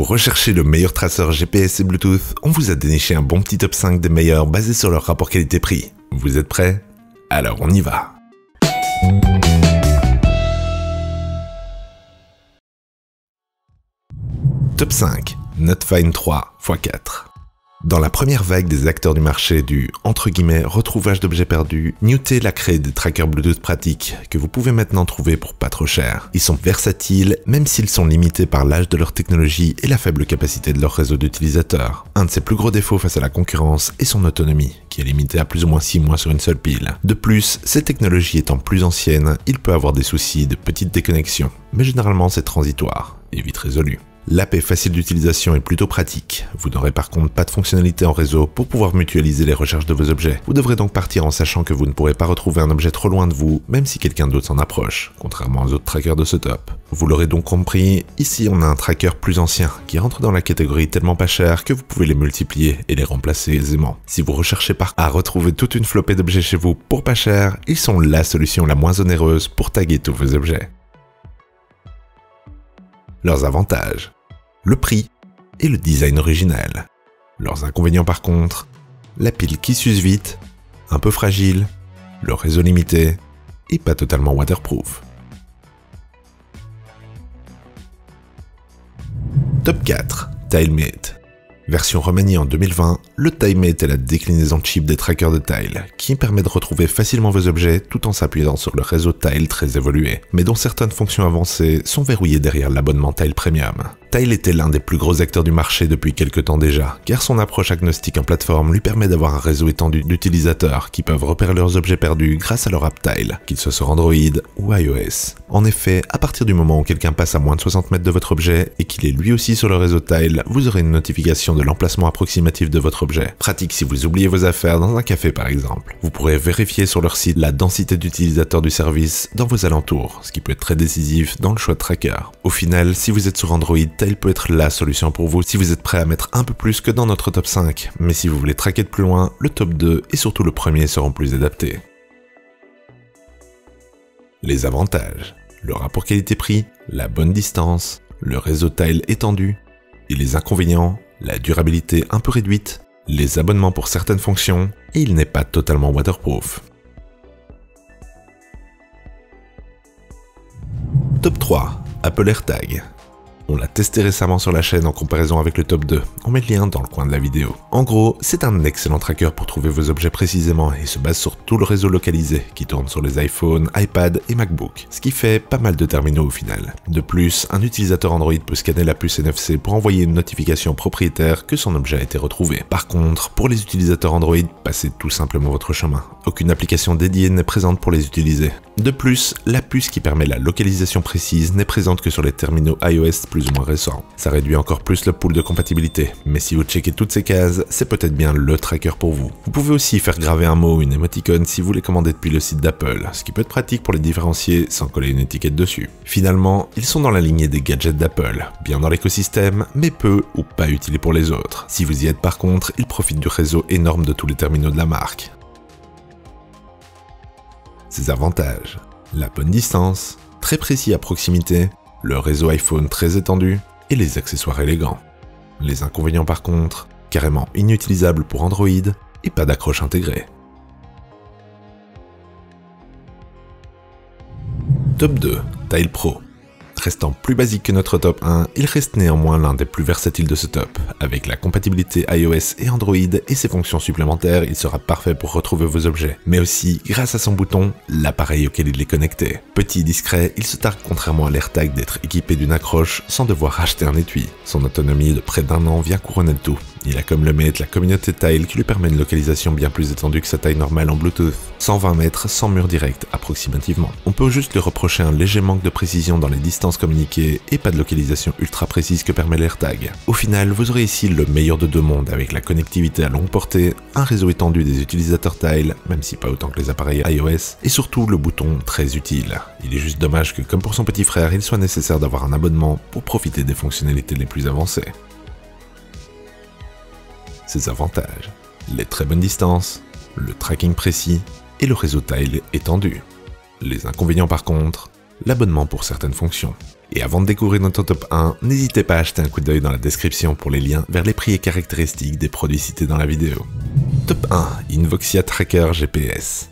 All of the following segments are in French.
Vous recherchez le meilleur traceur GPS et Bluetooth? On vous a déniché un bon petit top 5 des meilleurs basé sur leur rapport qualité-prix. Vous êtes prêts? Alors on y va. Top 5. Notfind 3 x4. Dans la première vague des acteurs du marché du « retrouvage d'objets perdus », Newtel a créé des trackers Bluetooth pratiques que vous pouvez maintenant trouver pour pas trop cher. Ils sont versatiles, même s'ils sont limités par l'âge de leur technologie et la faible capacité de leur réseau d'utilisateurs. Un de ses plus gros défauts face à la concurrence est son autonomie, qui est limitée à plus ou moins 6 mois sur une seule pile. De plus, ces technologies étant plus anciennes, il peut avoir des soucis de petite déconnexion, mais généralement c'est transitoire et vite résolu. L'app est facile d'utilisation et plutôt pratique. Vous n'aurez par contre pas de fonctionnalité en réseau pour pouvoir mutualiser les recherches de vos objets. Vous devrez donc partir en sachant que vous ne pourrez pas retrouver un objet trop loin de vous, même si quelqu'un d'autre s'en approche, contrairement aux autres trackers de ce top. Vous l'aurez donc compris, ici on a un tracker plus ancien, qui rentre dans la catégorie tellement pas cher que vous pouvez les multiplier et les remplacer aisément. Si vous recherchez à retrouver toute une flopée d'objets chez vous pour pas cher, ils sont la solution la moins onéreuse pour taguer tous vos objets. Leurs avantages: le prix et le design original. Leurs inconvénients par contre: la pile qui s'use vite, un peu fragile, le réseau limité et pas totalement waterproof. Top 4. TileMate. Version remaniée en 2020, le TileMate est la déclinaison cheap des trackers de Tile, qui permet de retrouver facilement vos objets tout en s'appuyant sur le réseau Tile très évolué, mais dont certaines fonctions avancées sont verrouillées derrière l'abonnement Tile Premium. Tile était l'un des plus gros acteurs du marché depuis quelques temps déjà, car son approche agnostique en plateforme lui permet d'avoir un réseau étendu d'utilisateurs qui peuvent repérer leurs objets perdus grâce à leur app Tile, qu'ils soient sur Android ou iOS. En effet, à partir du moment où quelqu'un passe à moins de 60 mètres de votre objet et qu'il est lui aussi sur le réseau Tile, vous aurez une notification de l'emplacement approximatif de votre objet. Pratique si vous oubliez vos affaires dans un café par exemple. Vous pourrez vérifier sur leur site la densité d'utilisateurs du service dans vos alentours, ce qui peut être très décisif dans le choix de tracker. Au final, si vous êtes sur Android, Tile peut être la solution pour vous si vous êtes prêt à mettre un peu plus que dans notre top 5, mais si vous voulez traquer de plus loin, le top 2 et surtout le premier seront plus adaptés. Les avantages: le rapport qualité-prix, la bonne distance, le réseau Tile étendu, et les inconvénients: la durabilité un peu réduite, les abonnements pour certaines fonctions, et il n'est pas totalement waterproof. Top 3. Apple AirTag. On l'a testé récemment sur la chaîne en comparaison avec le top 2, on met le lien dans le coin de la vidéo. En gros, c'est un excellent tracker pour trouver vos objets précisément et se base sur tout le réseau localisé qui tourne sur les iPhones, iPad et MacBook, ce qui fait pas mal de terminaux au final. De plus, un utilisateur Android peut scanner la puce NFC pour envoyer une notification propriétaire que son objet a été retrouvé. Par contre, pour les utilisateurs Android, passez tout simplement votre chemin. Aucune application dédiée n'est présente pour les utiliser. De plus, la puce qui permet la localisation précise n'est présente que sur les terminaux iOS plus ou moins récents. Ça réduit encore plus le pool de compatibilité, mais si vous checkez toutes ces cases, c'est peut-être bien le tracker pour vous. Vous pouvez aussi faire graver un mot ou une émoticône si vous les commandez depuis le site d'Apple, ce qui peut être pratique pour les différencier sans coller une étiquette dessus. Finalement, ils sont dans la lignée des gadgets d'Apple, bien dans l'écosystème, mais peu ou pas utiles pour les autres. Si vous y êtes par contre, ils profitent du réseau énorme de tous les terminaux de la marque. Ses avantages: la bonne distance, très précis à proximité, le réseau iPhone très étendu et les accessoires élégants. Les inconvénients par contre: carrément inutilisable pour Android et pas d'accroche intégrée. Top 2. Tile Pro. Restant plus basique que notre top 1, il reste néanmoins l'un des plus versatiles de ce top. Avec la compatibilité iOS et Android et ses fonctions supplémentaires, il sera parfait pour retrouver vos objets. Mais aussi, grâce à son bouton, l'appareil auquel il est connecté. Petit et discret, il se targue contrairement à l'AirTag d'être équipé d'une accroche sans devoir acheter un étui. Son autonomie de près d'1 an vient couronner le tout. Il a comme le mérite la communauté Tile qui lui permet une localisation bien plus étendue que sa taille normale en Bluetooth. 120 mètres sans mur direct approximativement. On peut juste lui reprocher un léger manque de précision dans les distances communiquées et pas de localisation ultra précise que permet l'AirTag. Au final, vous aurez ici le meilleur de deux mondes avec la connectivité à longue portée, un réseau étendu des utilisateurs Tile, même si pas autant que les appareils iOS, et surtout le bouton très utile. Il est juste dommage que comme pour son petit frère, il soit nécessaire d'avoir un abonnement pour profiter des fonctionnalités les plus avancées. Ses avantages: les très bonnes distances, le tracking précis et le réseau Tile étendu. Les inconvénients par contre: l'abonnement pour certaines fonctions. Et avant de découvrir notre top 1, n'hésitez pas à jeter un coup d'œil dans la description pour les liens vers les prix et caractéristiques des produits cités dans la vidéo. Top 1. Invoxia Tracker GPS.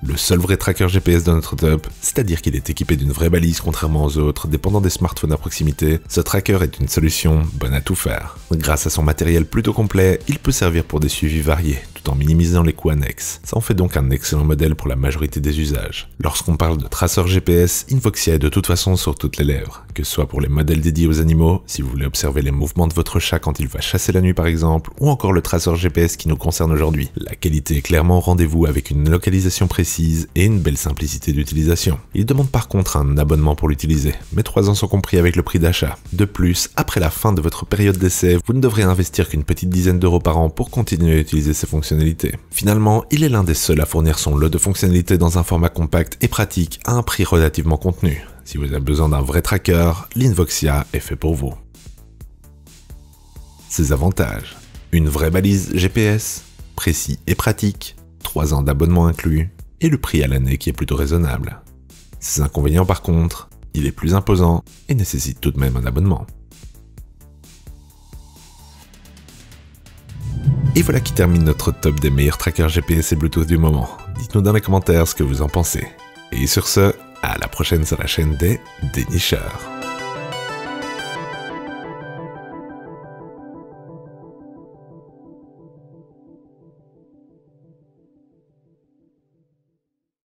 Le seul vrai tracker GPS de notre top, c'est-à-dire qu'il est équipé d'une vraie balise contrairement aux autres, dépendant des smartphones à proximité, ce tracker est une solution bonne à tout faire. Grâce à son matériel plutôt complet, il peut servir pour des suivis variés, tout en minimisant les coûts annexes. Ça en fait donc un excellent modèle pour la majorité des usages. Lorsqu'on parle de traceur GPS, Invoxia est de toute façon sur toutes les lèvres, que ce soit pour les modèles dédiés aux animaux, si vous voulez observer les mouvements de votre chat quand il va chasser la nuit par exemple, ou encore le traceur GPS qui nous concerne aujourd'hui. La qualité est clairement au rendez-vous avec une localisation précise et une belle simplicité d'utilisation. Il demande par contre un abonnement pour l'utiliser, mais 3 ans sont compris avec le prix d'achat. De plus, après la fin de votre période d'essai, vous ne devrez investir qu'une petite dizaine d'euros par an pour continuer à utiliser ses fonctionnalités. Finalement, il est l'un des seuls à fournir son lot de fonctionnalités dans un format compact et pratique à un prix relativement contenu. Si vous avez besoin d'un vrai tracker, l'Invoxia est fait pour vous. Ses avantages: une vraie balise GPS, précis et pratique, 3 ans d'abonnement inclus, et le prix à l'année qui est plutôt raisonnable. Ses inconvénients par contre, il est plus imposant et nécessite tout de même un abonnement. Et voilà qui termine notre top des meilleurs trackers GPS et Bluetooth du moment. Dites-nous dans les commentaires ce que vous en pensez. Et sur ce, à la prochaine sur la chaîne des dénicheurs.